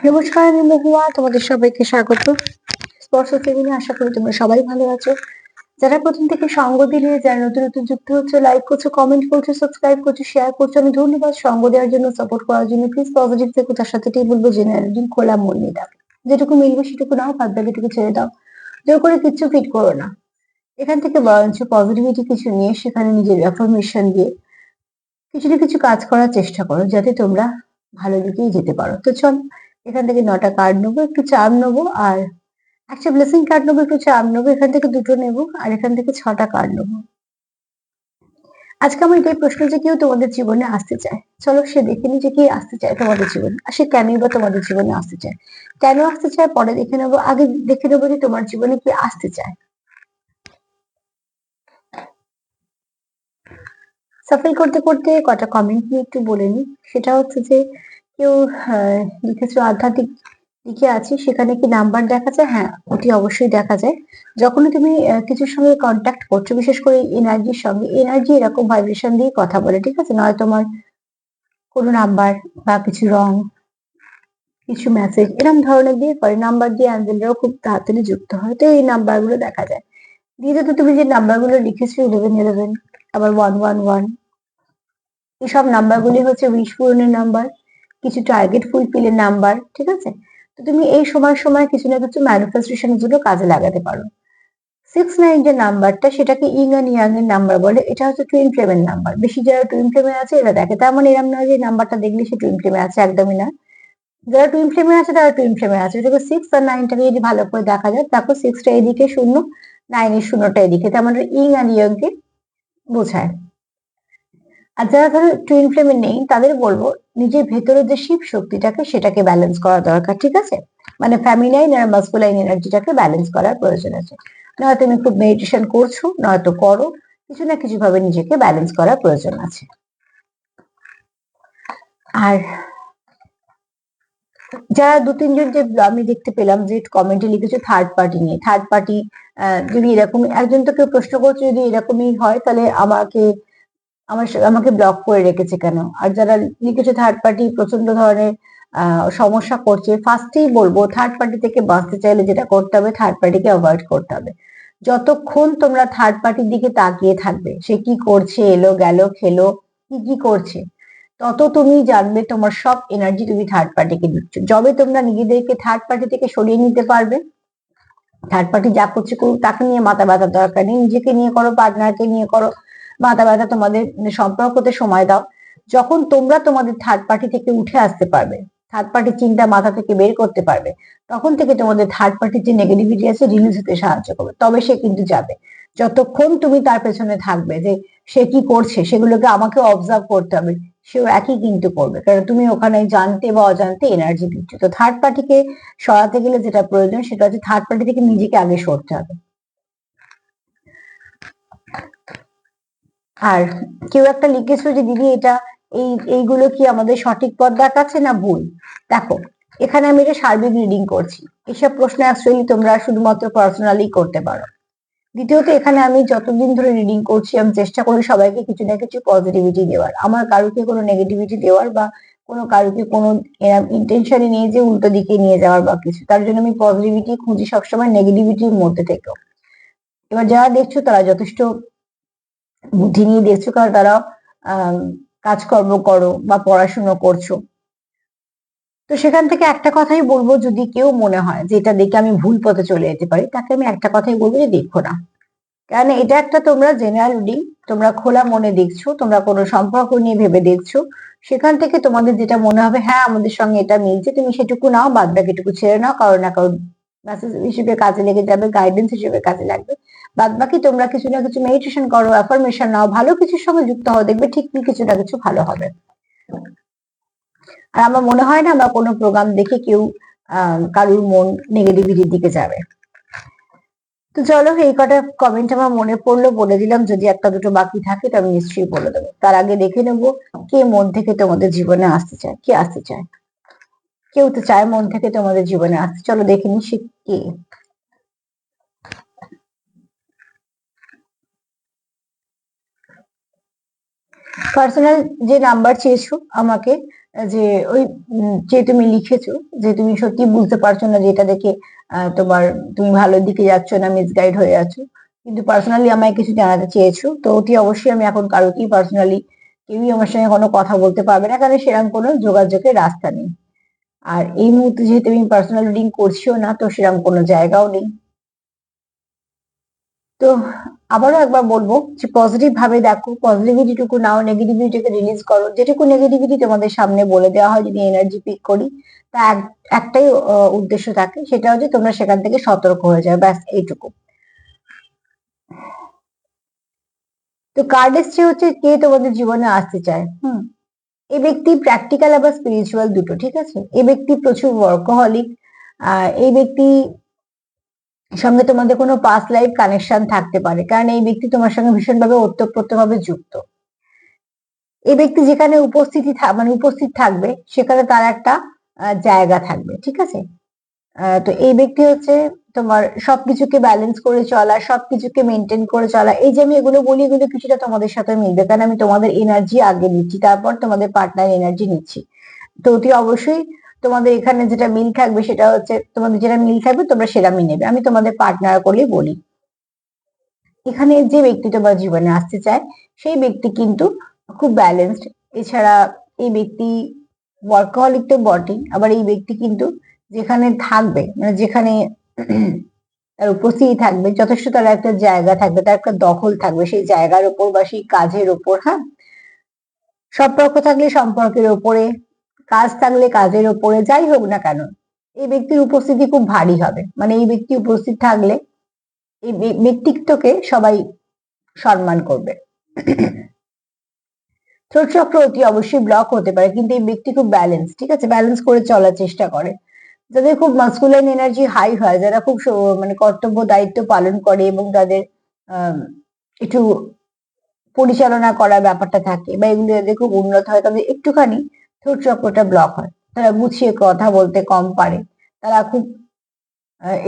নমস্কার, আমি মহুয়া। তোমাদের সবাইকে স্বাগত। স্পর্শ সেভিনে আশা করি তোমরা সবাই ভালো আছো। যারা প্রথম থেকে সঙ্গ দিলে, যারা নতুন নতুন যুক্ত হচ্ছে, লাইক করছো, কমেন্ট করছো, সাবস্ক্রাইব করছো, শেয়ার করছো, আমি ধন্যবাদ। সঙ্গ দেওয়ার জন্য, সাপোর্ট করার জন্য। প্লিজ পজিটিভ থেকো, তার সাথে এটাই বলবো জেনারেলি খোলা মন নিয়ে দাও। যেটুকু মিলবে সেটুকু নাও, বাদ বাকিটুকু ছেড়ে দাও। জোর করে কিচ্ছু ফিট করো না। এখান থেকে বরঞ্চ পজিটিভিটি কিছু নিয়ে, সেখানে নিজের অ্যাফার্মেশন দিয়ে কিছু না কিছু কাজ করার চেষ্টা করো, যাতে তোমরা ভালো দিকেই যেতে পারো। তো চল, এখান থেকে 9টা কার্ড নেবো, একটু চার্ম নেবো, আর একটা ব্লেসিং কার্ড নেবো, একটু চার্ম নেবো। এখান থেকে দুটো নেবো, আর এখান থেকে 6টা কার্ড নেবো। আজকে আমার এটাই প্রশ্ন যে কেউ তোমাদের জীবনে আসতে চায়। চলো সে দেখে নি যে কে আসতে চায় তোমাদের জীবনে, আর সে কেনই বা তোমাদের জীবনে আসতে চায়। কেন আসতে চায় পরে দেখে নেবো, আগে দেখে নেবো যে তোমার জীবনে কে আসতে চায়। সাফল করতে করতে কটা কমেন্ট নিয়ে একটু বলে নি। সেটা হচ্ছে যে কেউ লিখেছো আধ্যাত্মিক দিকে আছি, সেখানে কি নাম্বার দেখা যায়? হ্যাঁ, ওটি অবশ্যই দেখা যায়। যখনই তুমি কিছুর সঙ্গে কন্ট্যাক্ট করছো, বিশেষ করে এনার্জির সঙ্গে, এনার্জি এরকম ভাইব্রেশন দিয়ে কথা বলে, ঠিক আছে? নয় তোমার কোনো নাম্বার বা কিছু রং, কিছু মেসেজ এরকম ধরনের দিয়ে করে। নাম্বার দিয়ে অ্যাঞ্জেলরাও খুব তাড়াতাড়ি যুক্ত হয়, তো এই নাম্বার গুলো দেখা যায়। দ্বিতীয়ত, তুমি যে নাম্বার গুলো লিখেছো 1111, আবার 111, এসব নাম্বারগুলি হচ্ছে উইশ পূরণের নাম্বার, কিছু টার্গেট ফুলফিলের নাম্বার, ঠিক আছে? তো তুমি এই সময় সময় কিছু না কিছু ম্যানিফেস্টেশনের জন্য কাজে লাগাতে পারো। 6 9 যে নাম্বারটা, সেটাকে ইং অ্যান্ড ইয়াং এর নাম্বার বলে। এটা হচ্ছে টুইন ফ্লেমের নাম্বার। বেশি যারা টুইন ফ্লেমে আছে এরা দেখে, তার মানে এরম নয় যে নাম্বারটা দেখলে সে টুইন ফ্লেমে আছে, একদমই না। যারা টুইন ফ্লেমে আছে তারা টুইন ফ্লেমে আছে। এটাকে 6 আর 9টাকে যদি ভালো করে দেখা যায়, দেখো 6টা এদিকে শূন্য, 9 এর শূন্যটা এদিকে, তার মানে ইং অ্যান্ড ইয়াং কে বোঝায়। আর যারা ধরো টুইন ফ্লেমে নেই, তাদের বলবো নিজের ভেতরে যে শিব শক্তিটাকে, সেটাকে ব্যালেন্স করা দরকার, ঠিক আছে? মানে ফ্যামিলাইন আর মাস্কুলাইন এনার্জিটাকে ব্যালেন্স করার প্রয়োজন আছে। নয়তো তুমি খুব মেডিটেশন করছো, নয়তো করো, কিছু না কিছু ভাবে নিজেকে ব্যালেন্স করার প্রয়োজন আছে। আর যারা দু তিনজন যে আমি দেখতে পেলাম যে কমেন্টে লিখেছে থার্ড পার্টি নিয়ে, থার্ড পার্টি যদি এরকম একজন তো কেউ প্রশ্ন করছে, যদি এরকমই হয় তাহলে আমাকে ব্লক করে রেখেছে কেন? আর যারা লিখেছে থার্ড পার্টি প্রচন্ড ধরনের সমস্যা করছে, ফার্স্টেই বলবো থার্ড পার্টি থেকে বাঁচতে চাইলে যেটা করতে হবে, থার্ড পার্টিকে অ্যাভয়েড করতে হবে। যতক্ষণ তোমরা থার্ড পার্টির দিকে তাকিয়ে থাকবে, সে কি করছে, এলো গেল, খেলো, কি কি করছে, তত তুমি জানবে তোমার সব এনার্জি তুমি থার্ড পার্টিকে দিচ্ছ। যবে তোমরা নিজেদেরকে থার্ড পার্টি থেকে সরিয়ে নিতে পারবে, থার্ড পার্টি যা করছে করুক, তাকে নিয়ে মাথা ব্যথার দরকার নেই। নিজেকে নিয়ে করো, পার্টনারকে নিয়ে করো, মাথা ব্যথা তোমাদের সম্পর্কতে সময় দাও। যখন তোমরা তোমাদের থার্ড পার্টি থেকে উঠে আসতে পারবে, থার্ড পার্টির চিন্তা মাথা থেকে বের করতে পারবে, তখন থেকে তোমাদের থার্ড পার্টির যে নেগেটিভিটি আছে রিলিজ হতে সাহায্য করবে। তবে সে কিন্তু যাবে। যতক্ষণ তুমি তার পেছনে থাকবে যে সে কি করছে, সেগুলোকে আমাকে অবজার্ভ করতে হবে, সেও একই কিন্তু করবে, কারণ তুমি ওখানে জানতে বা অজান্তে এনার্জি দিচ্ছ। তো থার্ড পার্টিকে সরাতে গেলে যেটা প্রয়োজন, সেটা হচ্ছে থার্ড পার্টি থেকে নিজেকে আগে সরতে হবে। আর কেউ একটা লিখেছো যে দিদি এটা এইগুলো কি আমাদের সঠিক পথ দেখাচ্ছে না ভুল? দেখো, এখানে আমি এটা সার্বিক রিডিং করছি। এসব প্রশ্ন অ্যাকচুয়ালি তোমরা শুধুমাত্র পার্সোনালি করতে পারো। দ্বিতীয়ত, এখানে আমি যতদিন ধরে রিডিং করছি, আমি চেষ্টা করি সবাইকে কিছু না কিছু পজিটিভিটি দেওয়ার। আমার কারুকে কোনো নেগেটিভিটি দেওয়ার বা কোনো কারুকে কোনো ইন্টেনশনই নেই যে উল্টো দিকে নিয়ে যাওয়ার বা কিছু। তার জন্য আমি পজিটিভিটি খুঁজি সবসময়, নেগেটিভিটির মধ্যে থেকেও। এবার যারা দেখছো তারা যথেষ্ট বুদ্ধি নিয়ে দেখছো, কারণ তারা আহ কাজকর্ম করো বা পড়াশুনো করছো। তো সেখান থেকে একটা কথাই বলবো, যদি কেউ মনে হয় যে এটা দেখে আমি ভুল পথে চলে যেতে পারি, তাকে আমি একটা কথাই বলবো যে দেখো না। কারণ এটা একটা তোমরা জেনারেল রিডিং, তোমরা খোলা মনে দেখছো, তোমরা কোনো সম্পর্ক নিয়ে ভেবে দেখছো। সেখান থেকে তোমাদের যেটা মনে হবে হ্যাঁ আমাদের সঙ্গে এটা মিলছে, তুমি সেটুকু নাও, বাদ বাকিটুকু ছেড়ে নাও। কারো না কারো মেসেজ হিসেবে কাজে লেগে যাবে, গাইডেন্স হিসেবে কাজে লাগবে। বাদ বাকি তোমরা কিছু না কিছু মেডিটেশন করো, অ্যাফার্মেশন নাও, ভালো কিছুর সঙ্গে যুক্ত হও, দেখবে ঠিক কিছু না কিছু ভালো হবে। আর আমার মনে হয় না আমরা কোনো প্রোগ্রাম দেখে কেউ কারুর মন নেগেটিভিটির দিকে যাবে। তো চলো, এই কটা কমেন্ট আমার মনে পড়লো, বলে দিলাম। যদি একটা দুটো বাকি থাকে তো আমি নিশ্চয়ই বলে দেবো। তার আগে দেখে নেবো কে মন থেকে তোমাদের জীবনে আসতে চায়, কে আসতে চায়। কেউ তো চায় মন থেকে তোমাদের জীবনে আসতে। চলো দেখে নি সে কে। পার্সোনাল যে নাম্বার চেয়েছো আমাকে, যে ওই যে তুমি লিখেছো যে তুমি সত্যি বুঝতে পারছো না যে এটা দেখে তোমার তুমি ভালো দিকে যাচ্ছ না মিসগাইড হয়ে যাচ্ছ, কিন্তু পার্সোনালি আমায় কিছু জানাতে চেয়েছো, তো অতি অবশ্যই আমি এখন কারোকেই পার্সোনালি কেউই আমার সঙ্গে কোনো কথা বলতে পারবে না, কারণ সেরকম কোনো যোগাযোগের রাস্তা নেই। আর এই মুহূর্তে যেহেতু আমি পার্সোনাল রিডিং করছিও না, তো সেরকম কোনো জায়গাও নেই। তো আবারও একবার বলবো যে পজিটিভ ভাবে দেখো, পজিটিভিটিটুকু নাও, নেগেটিভিটিকে রিলিজ করো। যেটুকু নেগেটিভিটি তোমাদের সামনে বলে দেওয়া হয়, যদি এনার্জি পিক করি, তা একটাই উদ্দেশ্য থাকে, সেটা হচ্ছে তোমরা সেখান থেকে সতর্ক হয়ে যাবে, ব্যাস এইটুকু। তো কার্ড এসছে হচ্ছে কে তোমাদের জীবনে আসতে চায়। এই ব্যক্তি প্র্যাকটিক্যাল আবার স্পিরিচুয়াল দুটো, ঠিক আছে। এই ব্যক্তি প্রচুর ওয়ার্কহলিক। এই ব্যক্তি সঙ্গে তোমাদের কোনো পাস্ট লাইফ কানেকশন থাকতে পারে, কারণ এই ব্যক্তি তোমার সঙ্গে ভীষণভাবে ওতপ্রোতভাবে যুক্ত। এই ব্যক্তি যেখানে মানে উপস্থিত থাকবে, সেখানে তার একটা জায়গা থাকবে, ঠিক আছে। তো এই ব্যক্তি হচ্ছে তোমার সবকিছুকে ব্যালেন্স করে চলা, সবকিছুকে মেনটেন করে চলা। এই যে আমি এগুলো বলি, এগুলো কিছুটা তোমাদের সাথে মিলবে, কারণ আমি তোমাদের এনার্জি আগে নিচ্ছি, তারপর তোমাদের পার্টনার এনার্জি নিচ্ছি। তো অতি অবশ্যই তোমাদের এখানে যেটা মিল থাকবে, সেটা হচ্ছে তোমাদের যেটা মিল থাকবে তোমরা সেরামই নেবে। আমি তোমাদের পার্টনার করলেই বলি। এখানে যে ব্যক্তি তোমার জীবনে আসতে চায়, সেই ব্যক্তি কিন্তু খুব ব্যালেন্সড। এছাড়া এই ব্যক্তি ওয়ার্কহলিক তো বটেই, আবার এই ব্যক্তি কিন্তু যেখানে থাকবে, মানে যেখানে তার উপস্থিতি থাকবে, যথেষ্ট তার একটা জায়গা থাকবে, তার একটা দখল থাকবে সেই জায়গার উপর বা সেই কাজের উপর। হ্যাঁ, সম্পর্ক থাকলে সম্পর্কের উপরে, কাজ থাকলে কাজের উপরে, যাই হোক না কেন, এই ব্যক্তির উপস্থিতি খুব ভারী হবে। মানে এই ব্যক্তি উপস্থিত থাকলে এই ব্যক্তিত্বকে সবাই সম্মান করবে। থ্রোট চক্র অতি অবশ্যই ব্লক হতে পারে, কিন্তু এই ব্যক্তি খুব ব্যালেন্স, ঠিক আছে, ব্যালেন্স করে চলার চেষ্টা করে। যাদের খুব মাস্কুলাইন এনার্জি হাই হয়, যারা খুব মানে কর্তব্য দায়িত্ব পালন করে এবং তাদের একটু পরিচালনা করার ব্যাপারটা থাকে, বা এগুলো যাদের খুব উন্নত হয়, তাদের একটুখানি থ্রোট চক্রটা ব্লক হয়। তারা গুছিয়ে কথা বলতে কম পারে, তারা খুব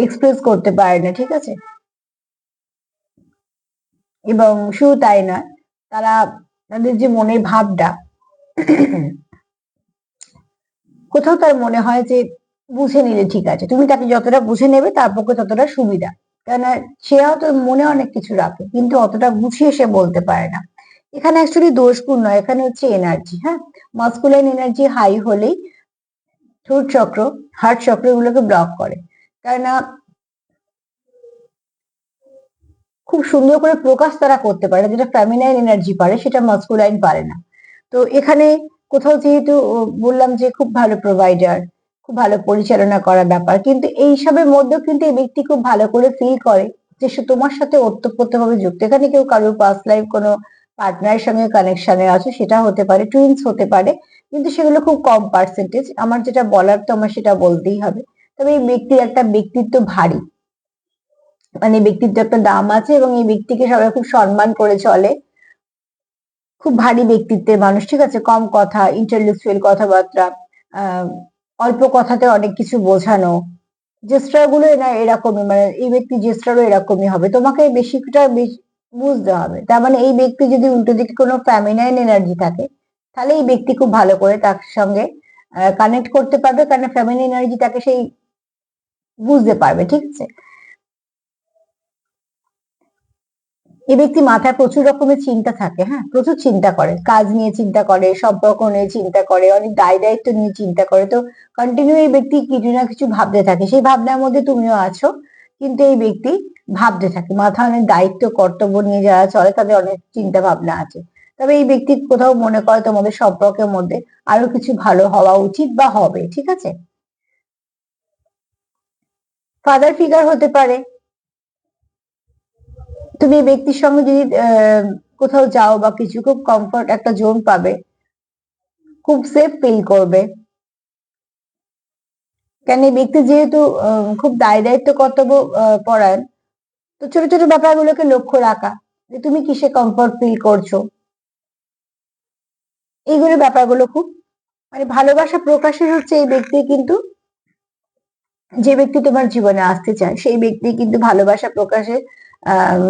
এক্সপ্রেস করতে পারে না, ঠিক আছে। এবং শুধু তাই না, তারা তাদের যে মনের ভাবটা কোথাও তার মনে হয় যে বুঝে নিলে ঠিক আছে, তুমি তাকে যতটা বুঝে নেবে তার পক্ষে ততটা সুবিধা। কেননা সে হয়তো মনে অনেক কিছু রাখে, কিন্তু অতটা গুছিয়ে সে বলতে পারে না। এখানে অ্যাকচুয়ালি দোষগুণ নয়, এখানে হচ্ছে এনার্জি। হ্যাঁ, মাস্কুলাইন এনার্জি হাই হলেই থ্রোট চক্র, হার্ট চক্র এগুলোকে ব্লক করে। কেননা খুব সুন্দর করে প্রকাশ তারা করতে পারে, যেটা ফেমিনাইন এনার্জি পারে, সেটা মাস্কুলাইন পারে না। তো এখানে কোথাও যেহেতু বললাম যে খুব ভালো প্রোভাইডার, খুব ভালো পরিচালনা করার ব্যাপার, কিন্তু এইসবের মধ্যেও কিন্তু এই ব্যক্তি খুব ভালো করে ফিল করে যে সে তোমার সাথে ওতপ্রোতভাবে যুক্ত। এখানে কেউ কারোর পাস্ট লাইফ কোনো পার্টনারের সঙ্গে কানেকশনে আছে, সেটা হতে পারে, টুইন্স হতে পারে, কিন্তু সেগুলো খুব কম পার্সেন্টেজ। আমার যেটা বলার তো আমার সেটা বলতেই হবে। তবে এই ব্যক্তির একটা ব্যক্তিত্ব ভারী, মানে ব্যক্তিত্ব একটা দাম আছে, এবং এই ব্যক্তিকে সবাই খুব সম্মান করে চলে। খুব ভারী ব্যক্তিত্বের মানুষ, ঠিক আছে, কম কথা, ইন্টেলেকচুয়াল কথাবার্তা, আহ অল্প কথাতে অনেক কিছু বোঝানো, জেস্টার গুলো না এরকমই, মানে এই ব্যক্তি জেস্টারও এরকমই হবে, তোমাকে বেশিটা বুঝতে হবে। তার মানে এই ব্যক্তি যদি উল্টো দিকে কোনো ফ্যামিনাইন এনার্জি থাকে, তাহলে এই ব্যক্তি খুব ভালো করে তার সঙ্গে কানেক্ট করতে পারবে, কারণ ফ্যামিনাইন এনার্জি তাকে সেই বুঝতে পারবে, ঠিক আছে। এই ব্যক্তি মাথায় প্রচুর রকমের চিন্তা থাকে, হ্যাঁ, প্রচুর চিন্তা করে, কাজ নিয়ে চিন্তা করে, সম্পর্ক নিয়ে চিন্তা করে, অনেক দায় দায়িত্ব নিয়ে চিন্তা করে। তো কন্টিনিউ এই ব্যক্তি কিছু না কিছু ভাবতে থাকে, সেই ভাবনার মধ্যে তুমিও আছো। কিন্তু এই ব্যক্তি ভাবতে থাকে, মাথায় অনেক দায়িত্ব কর্তব্য নিয়ে যারা চলে, তাদের অনেক চিন্তা ভাবনা আছে। তবে এই ব্যক্তি কোথাও মনে করে তোমাদের সম্পর্কের মধ্যে আরো কিছু ভালো হওয়া উচিত বা হবে, ঠিক আছে। ফাদার ফিগার হতে পারে। তুমি এই ব্যক্তির সঙ্গে যদি কোথাও যাও বা কিছু, খুব কমফর্ট একটা জোন পাবে, খুব সেফ ফিল করবে। কেন এই ব্যক্তি যেহেতু খুব দায় দায়িত্ব কর্তব্য পরায়ণ, তো ছোট ছোট ব্যাপারগুলোকে লক্ষ্য রাখা, যে তুমি কিসে কমফর্ট ফিল করছো, এইগুলো ব্যাপারগুলো খুব, মানে ভালোবাসা প্রকাশের হচ্ছে এই ব্যক্তি কিন্তু, যে ব্যক্তি তোমার জীবনে আসতে চায় সেই ব্যক্তি কিন্তু ভালোবাসা প্রকাশের আহ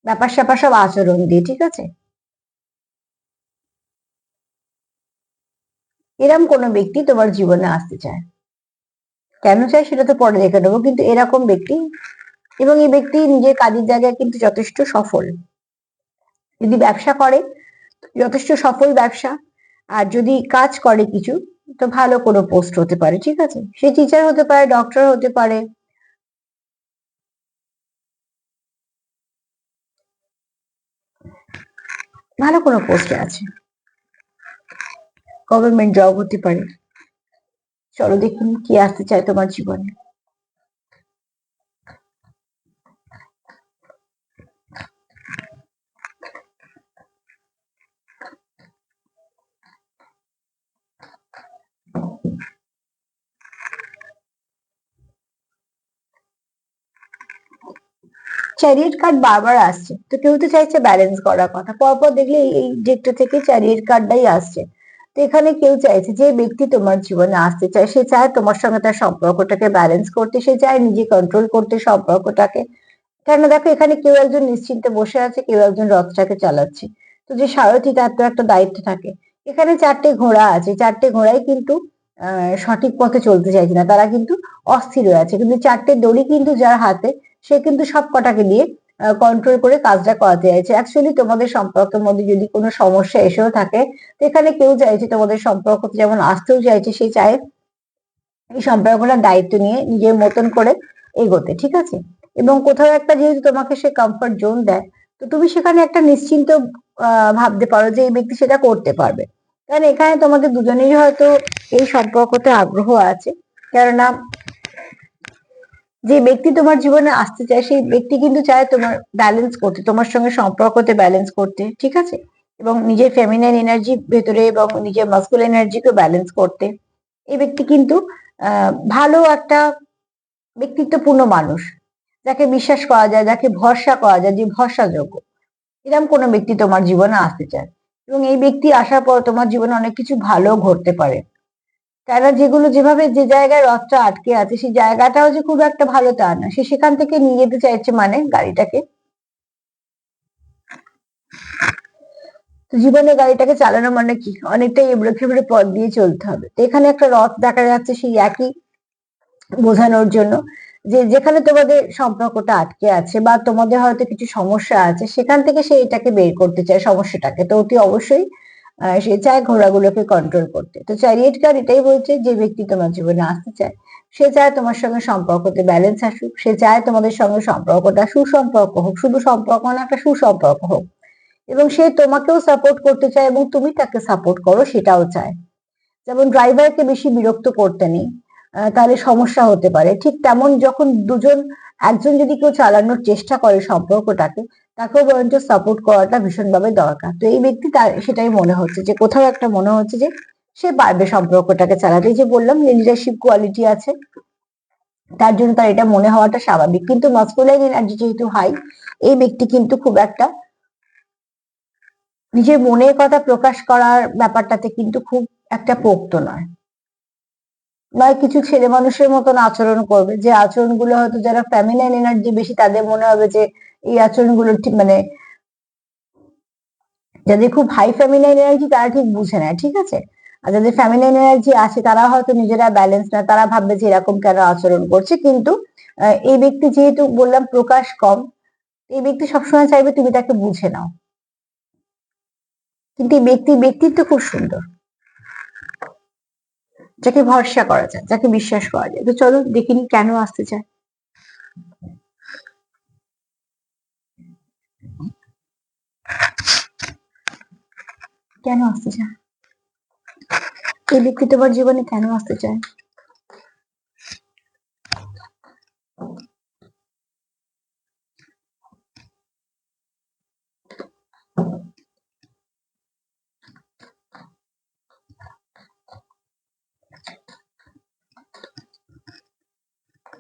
ব্যাপার স্যাপার সব আচরণ দিয়ে, ঠিক আছে। এরকম কোনো ব্যক্তি তোমার জীবনে আসতে চায়। কেন চায় সেটা তো পরে দেখে নেবো, কিন্তু এরকম ব্যক্তি, এবং এই ব্যক্তি নিজের কাজের জায়গায় কিন্তু যথেষ্ট সফল। যদি ব্যবসা করে, যথেষ্ট সফল ব্যবসা। আর যদি কাজ করে কিছু, তো ভালো কোনো পোস্ট হতে পারে, ঠিক আছে? সে টিচার হতে পারে, ডক্টর হতে পারে, ভালো কোনো পোস্টে আছে, গভর্নমেন্ট জব হতে পারে। চলো দেখুন কি আসতে চায় তোমার জীবনে। চ্যারিয়েট কার্ড বারবার আসছে, তো কেউ তো চাইছে ব্যালেন্স করার কথা, পরপর দেখলে এই ডেকটা থেকে চ্যারিয়েট কার্ডটাই আসছে। তো এখানে কেউ চাইছে, যে ব্যক্তি তোমার জীবনে আসতে চায়, সে চায় তোমার সঙ্গে তার সম্পর্কটাকে ব্যালেন্স করতে, সে চায় নিজে কন্ট্রোল করতে সম্পর্কটাকে। কেন দেখো, এখানে কেউ একজন নিশ্চিন্তে বসে আছে, কেউ একজন রথটাকে চালাচ্ছে। তো যে সারথি, তার তো একটা দায়িত্ব থাকে। এখানে চারটে ঘোড়া আছে, চারটে ঘোড়াই কিন্তু সঠিক পথে চলতে চাইছে না, তারা কিন্তু অস্থির হয়ে আছে। কিন্তু চারটে দড়ি কিন্তু যার হাতে, সে কিন্তু সব কটাকে দিয়ে কন্ট্রোল করে কাজটা করাতে চাইছে। অ্যাকচুয়ালি তোমাদের সম্পর্কের মধ্যে যদি কোনো সমস্যা এসেও থাকে, তো এখানে কেউ চাইছে তোমাদের সম্পর্ক যেমন আসতেও চাইছে, সে চায় এই সম্পর্কটার দায়িত্ব নিয়ে নিজের মতন করে এগোতে, ঠিক আছে? এবং কোথাও একটা যেহেতু তোমাকে সে কমফর্ট জোন দেয়, তো তুমি সেখানে একটা নিশ্চিন্ত ভাবতে পারো যে এই ব্যক্তি সেটা করতে পারবে। কারণ এখানে তোমাদের দুজনেরই হয়তো এই সম্পর্কতে আগ্রহ আছে। কেননা যে ব্যক্তি তোমার জীবনে আসতে চায়, সেই ব্যক্তি কিন্তু চায় তোমার ব্যালেন্স করতে, তোমার সঙ্গে সম্পর্কতে ব্যালেন্স করতে, ঠিক আছে? এবং নিজের ফেমিনাইন এনার্জি ভেতরে এবং নিজের মাস্কুল এনার্জিকে ব্যালেন্স করতে। এই ব্যক্তি কিন্তু ভালো একটা ব্যক্তিত্বপূর্ণ মানুষ, যাকে বিশ্বাস করা যায়, যাকে ভরসা করা যায়, যে ভরসাযোগ্য, এরকম কোনো ব্যক্তি তোমার জীবনে আসতে চায়। এবং এই ব্যক্তি আসার পর তোমার জীবনে অনেক কিছু ভালো ঘটতে পারে। কেননা যেগুলো যেভাবে যে জায়গায় রথটা আটকে আছে, সেই জায়গাটাও যে খুব একটা ভালো তা না, সে সেখান থেকে নিয়ে যেতে চাইছে, মানে গাড়িটাকে। তো জীবনে গাড়িটাকে চালানো মানে কি, অনেকটাই এবড়ো খেবড়ে পথ দিয়ে চলতে হবে। তো এখানে একটা রথ দেখা যাচ্ছে, সেই একই বোঝানোর জন্য যে যেখানে তোমাদের সম্পর্কটা আটকে আছে বা তোমাদের হয়তো কিছু সমস্যা আছে, সেখান থেকে সে এটাকে বের করতে চায় সমস্যাটাকে। তো অতি অবশ্যই সে চায় ঘোড়াগুলোকে কন্ট্রোল করতে। তো চ্যারিয়েট কার এটাই বলছে, যে ব্যক্তি তোমার জীবনে আসতে চায়, সে চায় তোমার সঙ্গে সম্পর্কতে ব্যালেন্স আসুক, সে চায় তোমাদের সঙ্গে সম্পর্কটা সুসম্পর্ক হোক, শুধু সম্পর্ক না, একটা সুসম্পর্ক হোক। এবং সে তোমাকেও সাপোর্ট করতে চায় এবং তুমি তাকে সাপোর্ট করো, সেটাও চায়। যেমন ড্রাইভারকে বেশি বিরক্ত করতে নেই, তাহলে সমস্যা হতে পারে। ঠিক তেমন যখন দুজন, একজন যদি কেউ চালানোর চেষ্টা করে সম্পর্কটাকে, তাকেও বরঞ্চ সাপোর্ট করাটা ভীষণভাবে দরকার। তো এই ব্যক্তি, তার সেটাই মনে হচ্ছে, যে কোথাও একটা মনে হচ্ছে যে সে পারবে সম্পর্কটাকে চালাতে। এই যে বললাম লিডারশিপ কোয়ালিটি আছে, তার জন্য তার এটা মনে হওয়াটা স্বাভাবিক। কিন্তু মাস্কুলাইন এনার্জি যেহেতু হাই, এই ব্যক্তি কিন্তু খুব একটা নিজের মনের কথা প্রকাশ করার ব্যাপারটাতে কিন্তু খুব একটা পোক্ত নয়। নয় কিছু ছেলে মানুষের মতন আচরণ করবে, যে আচরণগুলো হয়তো যারা ফ্যামিলিয়ান এনার্জি বেশি, তাদের মনে হবে যে এই আচরণগুলো ঠিক, মানে যাদের খুব হাই ফ্যামিলিয়ান এনার্জি তারা ঠিক বুঝে নেয়, ঠিক আছে? আর যাদের ফ্যামিলিয়ান এনার্জি আছে, তারা হয়তো নিজেরা ব্যালেন্স না, তারা ভাববে যে এরকম কেন আচরণ করছে। কিন্তু এই ব্যক্তি যেহেতু বললাম প্রকাশ কম, এই ব্যক্তি সবসময় চাইবে তুমি তাকে বুঝে নাও। কিন্তু এই ব্যক্তিত্ব খুব সুন্দর, যাকে ভরসা করা যায়, যাকে বিশ্বাস করা যায়। তো চলো দেখিনি কেন আসতে চায়। কেন আসতে চায় এই ব্যক্তি তোমার জীবনে, কেন আসতে চায়?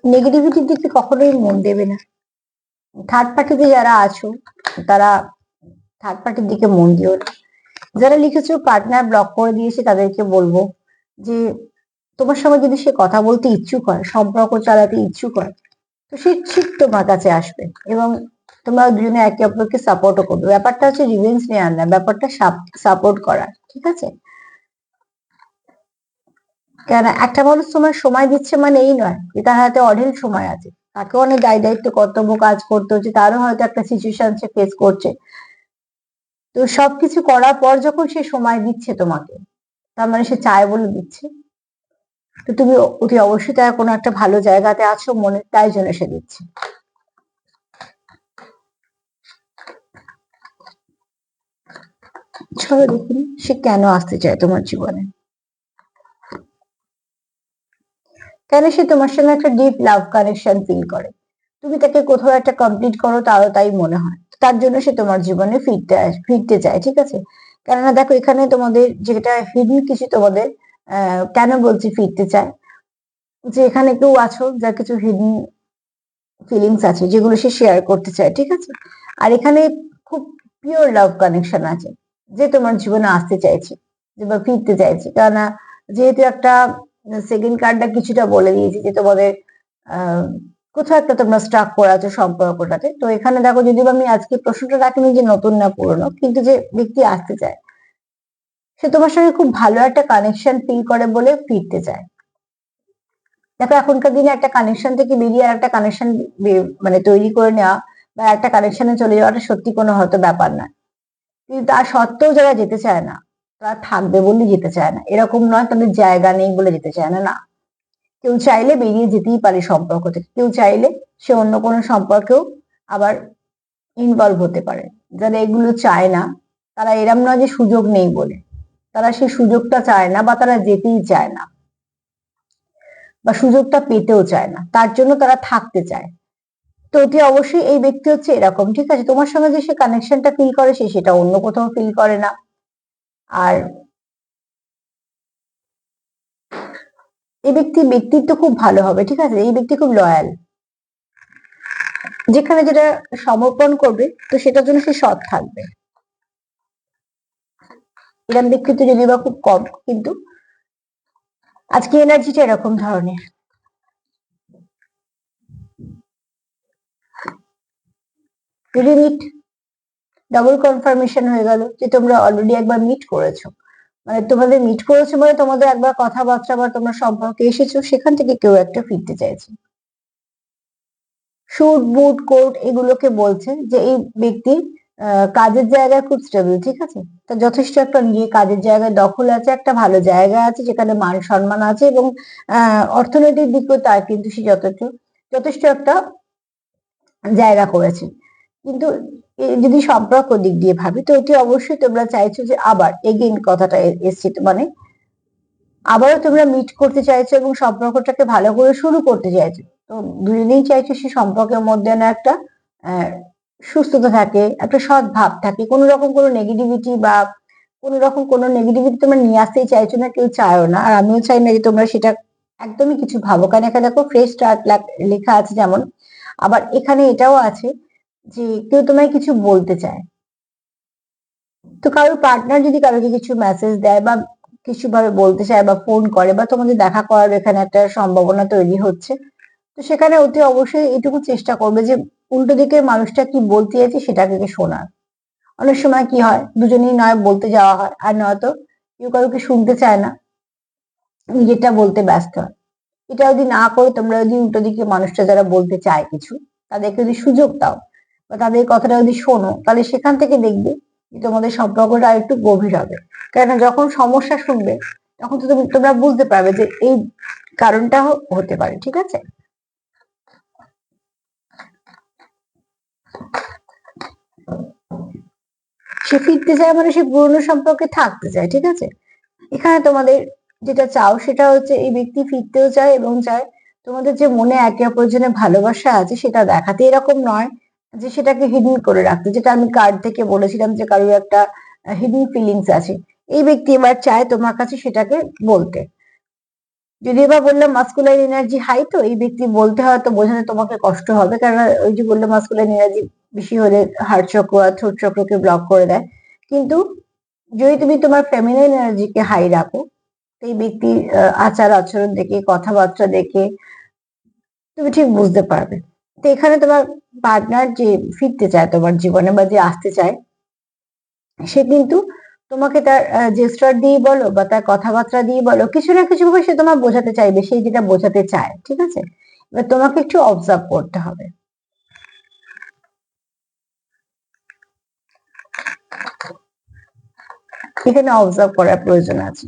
নেগেটিভিটির দিকে কখনোই মন দেবে না। থার্ড পার্টিতে যারা আছো, তারা থার্ড পার্টির দিকে মন দিও না। যারা লিখেছো পার্টনার ব্লক করে দিয়েছে, তাদেরকে বলবো যে তোমার সঙ্গে যদি সে কথা বলতে ইচ্ছুক হয়, সম্পর্ক চালাতে ইচ্ছুক হয়, তো সে ঠিক তোমার কাছে আসবে এবং তোমরা দুজনে একে অপরকে সাপোর্টও করবে। ব্যাপারটা হচ্ছে রিভেঞ্জ নেওয়ার না, ব্যাপারটা সাপোর্ট করা, ঠিক আছে? কেন একটা মানুষ তোমার সময় দিচ্ছে মানে এই নয় যে তার হাতে অঢেল সময় আছে, তাকে অনেক দায়িত্ব কর্তব্য কাজ করতে হচ্ছে, তারও হয়তো একটা সিচুয়েশন সে ফেস করছে। তো সবকিছু করার পর যখন সে সময় দিচ্ছে তোমাকে, তার মানে সে চায় বলে দিচ্ছে। তো তুমি অতি অবশ্যই তার কোনো একটা ভালো জায়গাতে আছো মনে, তাই জন্য সে দিচ্ছে। চলো দেখুন সে কেন আসতে চায় তোমার জীবনে, কেন সে তোমার সঙ্গে একটা ডিপ লাভ কানেকশন ফিল করে। তুমি তাকে কোথাও একটা কমপ্লিট করো তারও তাই মনে হয়, তার জন্য সে তোমার জীবনে ফিরতে চায়, ঠিক আছে। কেননা দেখো এখানে তোমাদের যেটা হিডেন কিছু তোমাদের, কেন বলছি ফিরতে চায়, যে এখানে কেউ আছো যার কিছু হিডেন ফিলিংস আছে যেগুলো সে শেয়ার করতে চায়, ঠিক আছে। আর এখানে খুব পিওর লাভ কানেকশন আছে, যে তোমার জীবনে আসতে চাইছে, যে বা ফিরতে চাইছে। কেননা যেহেতু একটা সেকেন্ড কার্ডটা কিছুটা বলে দিয়েছে যে তোমাদের আহ কোথাও একটা তোমরা স্টাক করে আছো সম্পর্কটাতে। তো এখানে দেখো, যদি আমি আজকে প্রশ্নটা রাখিনি যে নতুন না পুরনো, কিন্তু যে ব্যক্তি আসতে চায় সে তোমার সঙ্গে খুব ভালো একটা কানেকশন ফিল করে বলে ফিরতে চায়। দেখো এখনকার দিনে একটা কানেকশন থেকে বেরিয়ে আর একটা কানেকশন মানে তৈরি করে নেওয়া বা একটা কানেকশনে চলে যাওয়াটা সত্যি কোনো হয়তো ব্যাপার না। কিন্তু তার সত্ত্বেও যারা যেতে চায় না, তারা থাকবে বলে যেতে চায় না, এরকম নয় তাদের জায়গা নেই বলে যেতে চায় না, না। কেউ চাইলে বেরিয়ে যেতেই পারে সম্পর্ক থেকে, কেউ চাইলে সে অন্য কোনো সম্পর্কেও আবার ইনভলভ হতে পারে। যারা এগুলো চায় না, তারা এরম নয় যে সুযোগ নেই বলে, তারা সেই সুযোগটা চায় না বা তারা যেতেই চায় না বা সুযোগটা পেতেও চায় না, তার জন্য তারা থাকতে চায়। তো অতি অবশ্যই এই ব্যক্তি হচ্ছে এরকম, ঠিক আছে। তোমার সঙ্গে যে সে কানেকশনটা ফিল করে সে সেটা অন্য কোথাও ফিল করে না। আর এই ব্যক্তির ব্যক্তিত্ব খুব ভালো হবে, ঠিক আছে। এই ব্যক্তি খুব লয়াল, যেখানে যেটা সমর্পণ করবে তো সেটার জন্য সে সৎ থাকবে। এরকম ব্যক্তিত্ব যদি বা খুব কম, কিন্তু আজকে এনার্জিটা এরকম ধরনের। যদি মিট ডাবল কনফার্মেশন হয়ে গেল যে তোমরা অলরেডি একবার মিট করেছো, মানে তোমাদের মিট করেছো মানে তোমাদের একবার কথাবার্তা বা তোমরা সম্পর্কে এসেছো, সেখান থেকে কেউ একটা ফিরতে চাইছে। শুট বুট কোট এগুলোকে বলছে যে এই ব্যক্তি কাজের জায়গায় খুব স্টেবল, ঠিক আছে। তো যথেষ্ট একটা নিজের কাজের জায়গায় দখল আছে, একটা ভালো জায়গা আছে যেখানে মান সম্মান আছে, এবং অর্থনৈতিক দিকেও তার কিন্তু সে যথেষ্ট যথেষ্ট একটা জায়গা করেছে। কিন্তু যদি সম্পর্ক দিক দিয়ে ভাবি তো অতি অবশ্যই তোমরা চাইছো যে আবার এগেইন কথাটা এসছে, মানে আবারও তোমরা মিট করতে চাইছো এবং সম্পর্কটাকে ভালো করে শুরু করতে চাইছো। তো দুজনেই চাইছো সে সম্পর্কের মধ্যে না একটা আহ, সুস্থতা থাকে, একটা সৎ ভাব থাকে, কোনো রকম কোনো নেগেটিভিটি বা কোনো রকম কোনো নেগেটিভিটি তোমরা নিয়ে আসতেই চাইছো না, কেউ চায়ও না। আর আমিও চাই না যে তোমরা সেটা একদমই কিছু ভাবো, কারণ এখানে দেখো ফ্রেশ স্টার্ট লেখা আছে যেমন, আবার এখানে এটাও আছে যে কেউ তোমায় কিছু বলতে চায়। তো কারোর পার্টনার যদি কারোকে কিছু মেসেজ দেয় বা কিছু ভাবে বলতে চায় বা ফোন করে বা তোমাদের দেখা করার এখানে একটা সম্ভাবনা তৈরি হচ্ছে, তো সেখানে অতি অবশ্যই এটুকু চেষ্টা করবে যে উল্টো দিকে মানুষটা কি বলতে চাইছে সেটাকে শোনার। অনেক সময় কি হয়, দুজনেই নয় বলতে যাওয়া হয়, আর নয়তো কেউ কারোকে শুনতে চায় না, নিজেরটা বলতে ব্যস্ত হয়। এটা যদি না করে তোমরা যদি উল্টো দিকে মানুষটা যারা বলতে চায় কিছু, তাদেরকে যদি সুযোগ দাও বা তাদের কথাটা যদি শোনো, তাহলে সেখান থেকে দেখবে যে তোমাদের সম্পর্কটা আর একটু গভীর হবে। কেননা যখন সমস্যা শুনবে তখন তো তোমরা বুঝতে পারবে যে এই কারণটা হতে পারে, ঠিক আছে। সে ফিরতে চায় মানে সে পুরনো সম্পর্কে থাকতে চায়, ঠিক আছে। এখানে তোমাদের যেটা চাও সেটা হচ্ছে এই ব্যক্তি ফিরতেও চায় এবং চায় তোমাদের যে মনে একে অপরের জন্য ভালোবাসা আছে সেটা দেখাতে, এরকম নয় যে সেটাকে হিডেন করে রাখতে, যেটা আমি কার্ড থেকে বলেছিলাম যে কারোর একটা হিডেন ফিলিংস আছে। এই ব্যক্তি এবার চায় তোমার কাছে সেটাকে বলতে। যদি এবার বললাম মাস্কুলাইন এনার্জি হাই, তো এই ব্যক্তি বলতে হয়তো বোঝাতে তোমাকে কষ্ট হবে, কারণ ওই যে বললাম মাস্কুলাইন এনার্জি বেশি হলে হার্ট চক্র আর থ্রোট চক্রকে ব্লক করে দেয়। কিন্তু যদি তুমি তোমার ফেমিনাইন এনার্জিকে হাই রাখো, এই ব্যক্তির আচার আচরণ দেখে, কথাবার্তা দেখে তুমি ঠিক বুঝতে পারবে। তো এখানে তোমার পার্টনার যে ফিরতে চায় তোমার জীবনে বা যে আসতে চায়, সে কিন্তু তোমাকে তার জেস্টার দিয়ে বলো বা তার কথাবার্তা দিয়ে বলো, কিছু না কিছু ভাবে সে তোমার বোঝাতে চাইবে, সে যেটা বোঝাতে চায়, ঠিক আছে? এবার তোমাকে একটু অবজার্ভ করতে হবে, এখানে অবজার্ভ করার প্রয়োজন আছে।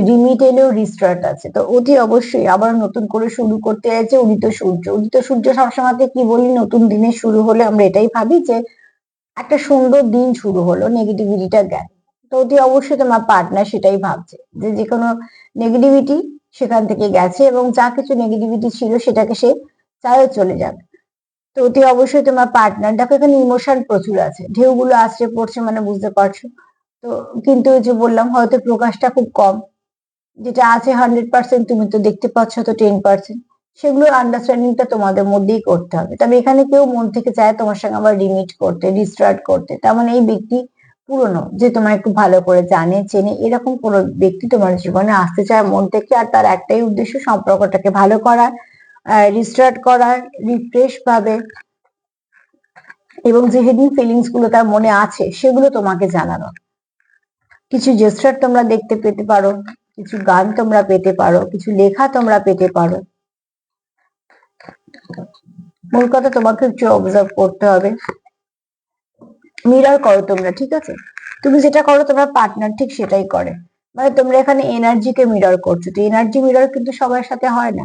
রিমিট এলেও রিস্টার্ট আছে, তো অতি অবশ্যই আবার নতুন করে শুরু করতে চাইছে উদিত সূর্য। উদিত সূর্য সবসময় কি বলি, নতুন দিনের শুরু হলে আমরা এটাই ভাবি যে একটা সুন্দর দিন শুরু হলো, নেগেটিভিটিটা গেল। তো অতি অবশ্যই তোমার পার্টনার সেটাই ভাবছে যে যে কোনো নেগেটিভিটি সেখান থেকে গেছে এবং যা কিছু নেগেটিভিটি ছিল সেটাকে সে চায়ও চলে যাবে। তো অতি অবশ্যই তোমার পার্টনার, দেখো এখানে ইমোশন প্রচুর আছে, ঢেউগুলো আসছে পড়ছে, মানে বুঝতে পারছো তো। কিন্তু ওই যে বললাম, হয়তো প্রকাশটা খুব কম, যেটা আছে 100% তুমি তো দেখতে পাচ্ছ, তো 10% সেগুলোর আন্ডারস্ট্যান্ডিংটা তোমাদের মধ্যেই করতে হবে। তবে এখানে কেউ মন থেকে চায় তোমার সঙ্গে আবার রিমিট করতে, রিস্টার্ট করতে, তার মানে এই ব্যক্তি পুরনো, যে তোমায় খুব ভালো করে জানে চেনে, এরকম কোনো ব্যক্তি তোমার জীবনে আসতে চায় মন থেকে, আর তার একটাই উদ্দেশ্য সম্পর্কটাকে ভালো করার, রিস্টার্ট করার, রিফ্রেশ ভাবে, এবং যে হিডেন ফিলিংস গুলো তার মনে আছে সেগুলো তোমাকে জানানো। কিছু জেস্টার তোমরা দেখতে পেতে পারো, কিছু গান তোমরা পেতে পারো, কিছু লেখা তোমরা পেতে পারো। মূল কথা তোমাকে একটু অবজার্ভ করতে হবে, মিরর করো তোমরা, ঠিক আছে? তুমি যেটা করো তোমার পার্টনার ঠিক সেটাই করে, মানে তোমরা এখানে এনার্জিকে মিরর করছো। তো এনার্জি মিরর কিন্তু সবার সাথে হয় না।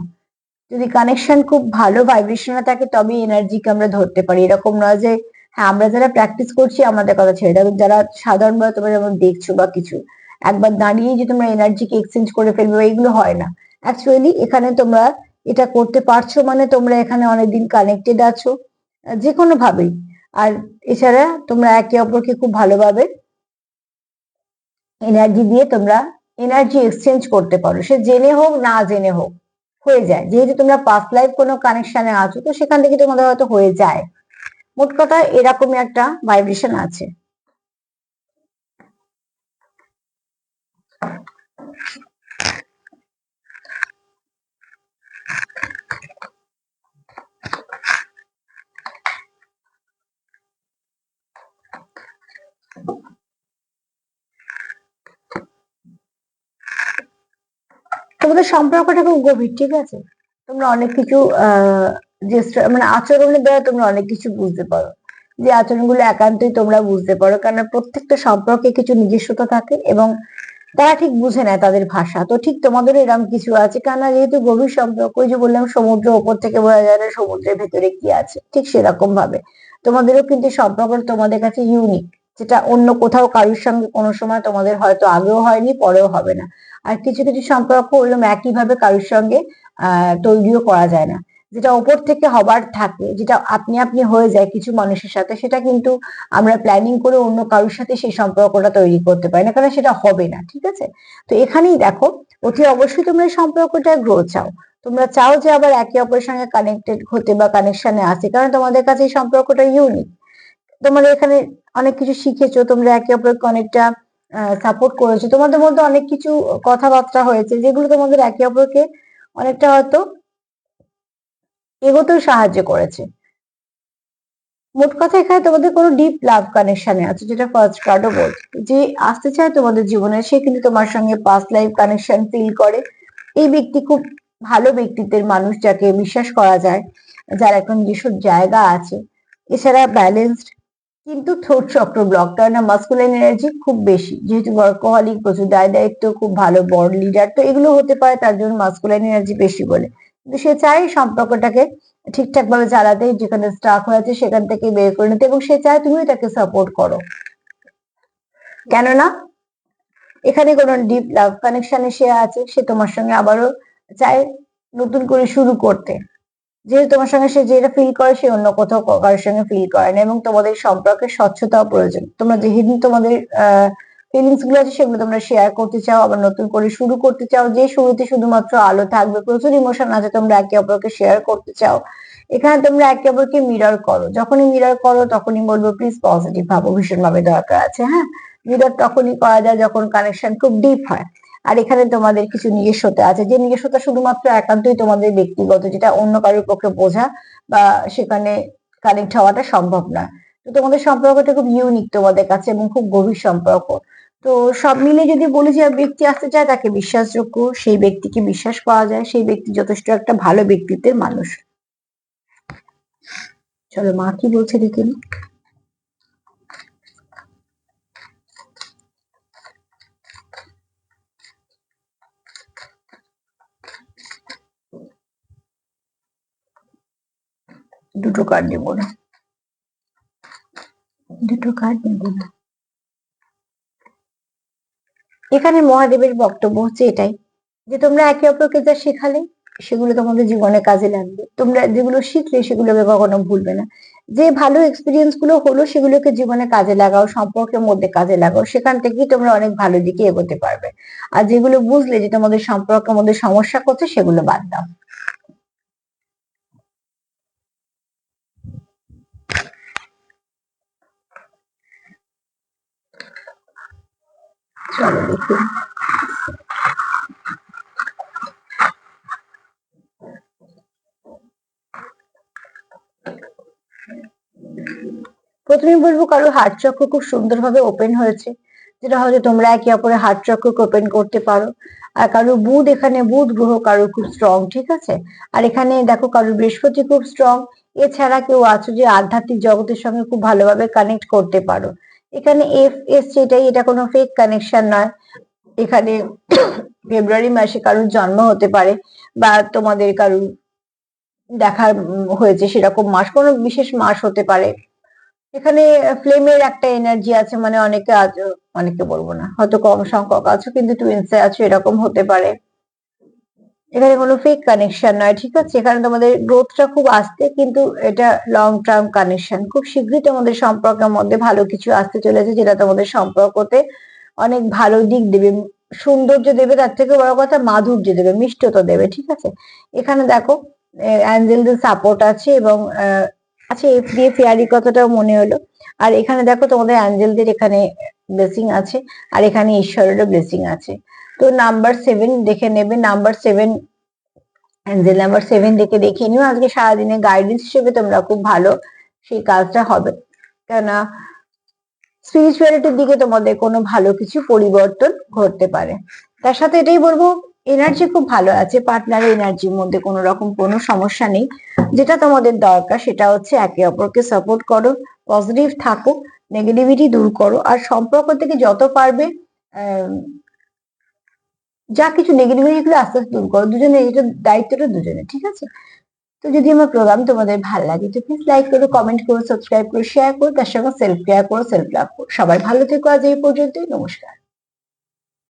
যদি কানেকশন খুব ভালো ভাইব্রেশনে থাকে তবেই এনার্জিকে আমরা ধরতে পারি। এরকম নয় যে হ্যাঁ আমরা যারা প্র্যাকটিস করছি আমাদের কথা ছেড়ে দাও, যারা সাধারণভাবে তোমরা যেমন দেখছো বা কিছু, একবার দাঁড়িয়ে যে তোমরা এনার্জিকে এক্সচেঞ্জ করে ফেলবে, এইগুলো হয় না। অ্যাকচুয়ালি এখানে তোমরা এটা করতে পারছো মানে তোমরা এখানে অনেকদিন কানেক্টেড আছো, যে কোনো ভাবেই। আর এছাড়া তোমরা একে অপরকে খুব ভালোভাবে এনার্জি দিয়ে তোমরা এনার্জি এক্সচেঞ্জ করতে পারো, সে জেনে হোক না জেনে হোক হয়ে যায়। যেহেতু তোমরা পাস্ট লাইফ কোনো কানেকশনে আছো, তো সেখান থেকে তোমাদের হয়তো হয়ে যায়। মোট কথা এরকমই একটা ভাইব্রেশন আছে। তোমাদের সম্পর্কটা খুব গভীর, ঠিক আছে? তোমরা অনেক কিছু যে মানে আচরণের দ্বারা তোমরা অনেক কিছু বুঝতে পারো, যে আচরণগুলো একান্তই তোমরা বুঝতে পারো, কারণ প্রত্যেকটা সম্পর্কে কিছু নিজস্বতা থাকে এবং তারা ঠিক বুঝে নেয় তাদের ভাষা। তো ঠিক তোমাদেরও এরকম কিছু আছে, কেননা যেহেতু গভীর সম্পর্ক, ওই যে বললাম সমুদ্র ওপর থেকে বোঝা যায় না সমুদ্রের ভেতরে কি আছে, ঠিক সেরকম ভাবে তোমাদেরও কিন্তু সম্পর্ক তোমাদের কাছে ইউনিক, যেটা অন্য কোথাও কারোর সঙ্গে কোনো সময় তোমাদের হয়তো আগেও হয়নি, পরেও হবে না। আর কিছু কিছু সম্পর্ক ওরকম একই ভাবে কারোর সঙ্গে তৈরিও করা যায় না। যেটা ওপর থেকে হবার থাকে, যেটা আপনি আপনি হয়ে যায় কিছু মানুষের সাথে, সেটা কিন্তু আমরা প্ল্যানিং করে অন্য কারোর সাথে সেই সম্পর্কটা তৈরি করতে পারি না, কারণ সেটা হবে না, ঠিক আছে? তো এখানেই দেখো, অতি অবশ্যই তোমরা এই সম্পর্কটা গ্রো চাও, তোমরা চাও যে আবার একে অপরের সঙ্গে কানেক্টেড হতে বা কানেকশনে আসে, কারণ তোমাদের কাছে এই সম্পর্কটা ইউনিক। তোমরা এখানে অনেক কিছু শিখেছো, তোমরা একে অপরকে অনেকটা সাপোর্ট করেছো, তোমাদের মধ্যে অনেক কিছু কথাবার্তা হয়েছে যেগুলো তোমাদের একে অপরকে অনেকটা হয়তো এগোতেও সাহায্য করেছে। মোট কথা এখানে তোমাদের কোনো ডিপ লাভ কানেকশনে আছে, যেটা ফার্স্ট কার্ডও বলছে, যে আসতে চায় তোমাদের জীবনে, সে কিন্তু তোমার সঙ্গে পাস্ট লাইফ কানেকশন ফিল করে। এই ব্যক্তি খুব ভালো ব্যক্তিত্বের মানুষ, যাকে বিশ্বাস করা যায়, যার এখন যেসব জায়গা আছে। এছাড়া ব্যালেন্সড, কিন্তু থ্রোট চক্র ব্লক, কারণ মাস্কুলাইন এনার্জি খুব বেশি, যেহেতু ওয়ার্কহলিক, প্রচুর দায় দায়িত্ব, খুব ভালো বড় লিডার, তো এগুলো হতে পারে তার জন্য মাস্কুলাইন এনার্জি বেশি বলে। কিন্তু সে চায় সম্পর্কটাকে ঠিকঠাক ভাবে চালাতে, যেখানে স্টাক হয়েছে সেখান থেকে বের করে নিতে, এবং সে চায় তুমিও তাকে সাপোর্ট করো। কেননা এখানে কোনো ডিপ লাভ কানেকশনে সে আছে, সে তোমার সঙ্গে আবারও চায় নতুন করে শুরু করতে। যেহেতু তোমার সঙ্গে সে যেটা ফিল করে সে অন্য কোথাও কারোর সঙ্গে ফিল করে না, এবং তোমাদের সম্পর্কে স্বচ্ছতাও প্রয়োজন। তোমরা যে হিডেন তোমাদের ফিলিংস গুলো আছে সেগুলো তোমরা শেয়ার করতে চাও, আবার নতুন করে শুরু করতে চাও, যে শুরুতে শুধুমাত্র আলো থাকবে, প্রচুর ইমোশন আছে, তোমরা একে অপরকে শেয়ার করতে চাও। এখানে তোমরা একে অপরকে মিরর করো, যখনই মিরর করো তখনই বলবো প্লিজ পজিটিভ ভাবো, ভীষণ ভাবে দরকার আছে। হ্যাঁ, মিরর তখনই করা যায় যখন কানেকশন খুব ডিপ হয়। আর এখানে তোমাদের কিছু নিজস্বতা আছে, যে নিজস্বতা শুধুমাত্র একান্তই তোমাদের ব্যক্তিগত, যেটা অন্য কারোর পক্ষে বোঝা বা সেখানে কানেক্ট হওয়াটা সম্ভব না। তো তোমাদের সম্পর্কটা খুব ইউনিক তোমাদের কাছে এবং খুব গভীর সম্পর্ক। তো সব মিলে যদি বলি যে ব্যক্তি আসতে চায় তাকে বিশ্বাসযোগ্য, সেই ব্যক্তিকে বিশ্বাস করা যায়, সেই ব্যক্তি যথেষ্ট একটা ভালো ব্যক্তিত্বের মানুষ। চলো মা কি বলছে দেখে নি। দুটো কার্ড নেব না, দুটো কার্ড নেব না। এখানে মহাদেবের বক্তব্য হচ্ছে এটাই, যে তোমরা একে অপরকে যা শেখালে সেগুলো তোমাদের জীবনে কাজে লাগবে, তোমরা যেগুলো শিখলে সেগুলোকে কখনো ভুলবে না। যে ভালো এক্সপিরিয়েন্স গুলো হলো সেগুলোকে জীবনে কাজে লাগাও, সম্পর্কের মধ্যে কাজে লাগাও, সেখান থেকেই তোমরা অনেক ভালো দিকে এগোতে পারবে। আর যেগুলো বুঝলে যে তোমাদের সম্পর্কের মধ্যে সমস্যা করছে সেগুলো বাদ দাও। চলো দেখি। প্রথমে বলবো কারো হার্ট চক্র খুব সুন্দরভাবে ওপেন হয়েছে, যেটা হয়তো তোমরা একে অপরের হার্ট চক্রকে ওপেন করতে পারো। আর কারো বুধ, এখানে বুধ গ্রহ কারো খুব স্ট্রং, ঠিক আছে। আর এখানে দেখো কারো বৃহস্পতি খুব স্ট্রং। এছাড়া কেউ আছো যে আধ্যাত্মিক জগতের সঙ্গে খুব ভালোভাবে কানেক্ট করতে পারো। এখানে এফ এসছে, এটাই, এটা কোনো ফেক কানেকশন নয়। এখানে ফেব্রুয়ারি মাসে কারোর জন্ম হতে পারে, বা তোমাদের কারোর দেখা হয়েছে সেরকম মাস, কোনো বিশেষ মাস হতে পারে। এখানে ফ্লেমের একটা এনার্জি আছে, মানে অনেকে আছো, অনেকে বলবো না, হয়তো কম সংখ্যক আছো কিন্তু টুইন্সে আছো, এরকম হতে পারে। এখানে কোনো ফেক কানেকশন নয়, ঠিক আছে। এখানে তোমাদের গ্রোথটা খুব আস্তে, কিন্তু এটা লং টার্ম কানেকশন। খুব শীঘ্রই তোমাদের সম্পর্কের মধ্যে ভালো কিছু আসতে চলেছে, যেটা তোমাদের সম্পর্কতে অনেক ভালো দিক দেবে, সৌন্দর্য দেবে, তার থেকে বড় কথা মাধুর্য দেবে, মিষ্টতা দেবে, ঠিক আছে। এখানে দেখো অ্যাঞ্জেলদের সাপোর্ট আছে, এবং আচ্ছা এফ দিয়ে ফেয়ারি কথাটাও মনে হলো। আর এখানে দেখো তোমাদের অ্যাঞ্জেলদের এখানে ব্লেসিং আছে, আর এখানে ঈশ্বরেরও ব্লেসিং আছে। তো নাম্বার 7 দেখে নেবে, নাম্বার 7, অ্যাঞ্জেল নাম্বার 7 দেখে দেখিয়ে নিও আজকে সারাদিনে গাইডেন্স হিসেবে তোমরা খুব ভালো সেই কাজটা হবে, কেননা স্পিরিচুয়ালিটির দিকে তোমাদের কোনো ভালো কিছু পরিবর্তন ঘটতে পারে। তার সাথে এটাই বলবো, এনার্জি খুব ভালো আছে, পার্টনারের এনার্জির মধ্যে কোনো রকম কোনো সমস্যা নেই। যেটা তোমাদের দরকার সেটা হচ্ছে একে অপরকে সাপোর্ট করো, পজিটিভ থাকো, নেগেটিভিটি দূর করো, আর সম্পর্ক থেকে যত পারবে যা কিছু নেগেটিভিটি গুলো আস্তে আস্তে দূর করো, দুজনে, এটা দায়িত্বটা দুজনে, ঠিক আছে। তো যদি আমার প্রোগ্রাম তোমাদের ভালো লাগে তো প্লিজ লাইক করো, কমেন্ট করো, সাবস্ক্রাইব করো, শেয়ার করো, তার সঙ্গে সেলফ কেয়ার করো, সেলফ লাভ করো। সবাই ভালো থেকো, আজ এই পর্যন্তই, নমস্কার।